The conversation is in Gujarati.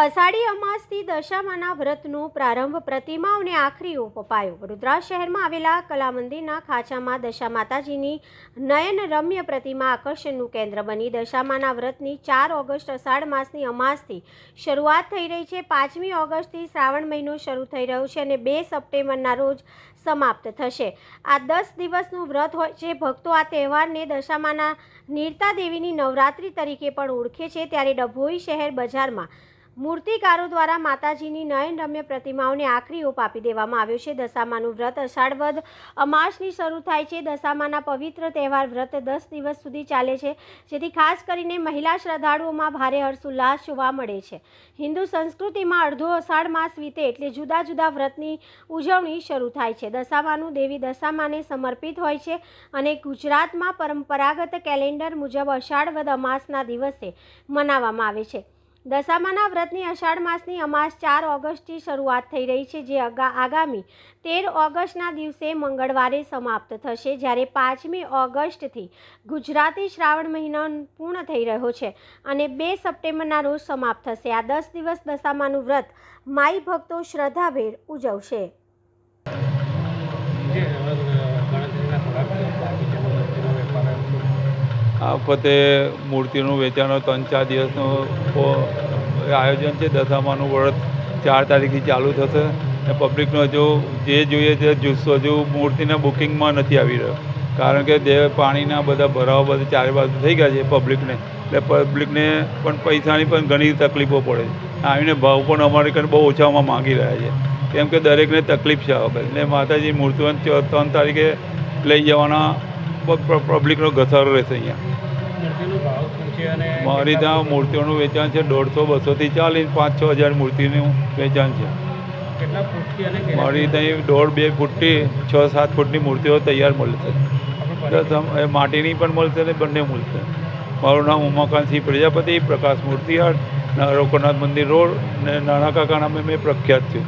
અષાઢી અમાસથી દશામાના વ્રતનો પ્રારંભ પ્રતિમાઓને આખરી ઓપ અપાયો। વડોદરા શહેરમાં આવેલા કલા મંદિરના ખાંચામાં દશા માતાજીની નયન રમ્ય પ્રતિમા આકર્ષણનું કેન્દ્ર બની દશામાના વ્રતની 4 ઓગસ્ટ અષાઢ માસની અમાસથી શરૂઆત થઈ રહી છે। 5મી ઓગસ્ટથી શ્રાવણ મહિનો શરૂ થઈ રહ્યો છે અને 2 સપ્ટેમ્બરના રોજ સમાપ્ત થશે। આ 10 દિવસનું વ્રત હોય છે। ભક્તો આ તહેવારને દશામાના નીરતા દેવીની નવરાત્રિ તરીકે પણ ઓળખે છે। ત્યારે ડભોઈ શહેર બજારમાં મૂર્તિકારો દ્વારા માતાજીની નયનરમ્ય પ્રતિમાઓને આખરી ઓપ આપી દેવામાં આવ્યો છે। દશામાનું વ્રત અષાઢ વદ અમાસની શરૂ થાય છે। દશામાના પવિત્ર તહેવાર વ્રત 10 દિવસ સુધી ચાલે છે, જેથી ખાસ કરીને મહિલા શ્રદ્ધાળુઓમાં ભારે હર્ષોલ્લાસ જોવા મળે છે। હિન્દુ સંસ્કૃતિમાં અડધો અષાઢ માસ વીતે એટલે જુદા જુદા વ્રતની ઉજવણી શરૂ થાય છે। દશામાનું દેવી દશામાને સમર્પિત હોય છે અને ગુજરાતમાં પરંપરાગત કેલેન્ડર મુજબ અષાઢ વદ અમાસના દિવસે મનાવવામાં આવે છે। દશામાના વ્રતની અષાઢ માસની અમાસ 4 ઓગસ્ટથી શરૂઆત થઈ રહી છે, જે આગામી 13 ઓગસ્ટના દિવસે મંગળવારે સમાપ્ત થશે। જ્યારે 5મી ઓગસ્ટથી ગુજરાતી શ્રાવણ મહિનો પૂર્ણ થઈ રહ્યો છે અને 2 સપ્ટેમ્બરના રોજ સમાપ્ત થશે। આ 10 દિવસ દશામાનું વ્રત માઈ ભક્તો શ્રદ્ધાભેર ઉજવશે। આ વખતે મૂર્તિનું વેચાણ 3-4 દિવસનું આયોજન છે। દશામાનું વ્રત 4 તારીખથી ચાલુ થશે અને પબ્લિકનો હજુ જે જોઈએ તે જુસ્સો હજુ મૂર્તિના બુકિંગમાં નથી આવી રહ્યો, કારણ કે પાણીના બધા ભરાવા બધા ચારે બાજુ થઈ ગયા છે પબ્લિકને, એટલે પબ્લિકને પણ પૈસાની પણ ઘણી તકલીફો પડે છે। આવીને ભાવ પણ અમારે કંઈ બહુ ઓછામાં માગી રહ્યા છે, કેમ કે દરેકને તકલીફ છે આ વખતે। એટલે માતાજી મૂર્તિઓ 3 તારીખે લઈ જવાના પબ્લિકનો ઘસારો રહેશે। અહીંયા મારી ત્યાં મૂર્તિઓનું વેચાણ છે 150-200થી ચાલીને 5-6 હજાર મૂર્તિનું વેચાણ છે। મારી ત્યાં 1.5-2 ફૂટથી 6-7 ફૂટની મૂર્તિઓ તૈયાર મળશે, માટીની પણ મળશે ને બંને મળશે। મારું નામ ઉમાકાંતસિંહ પ્રજાપતિ, પ્રકાશ મૂર્તિયાર્ડ, લોકનાથ મંદિર રોડ, અને નાના કાકા નામે મેં પ્રખ્યાત છું।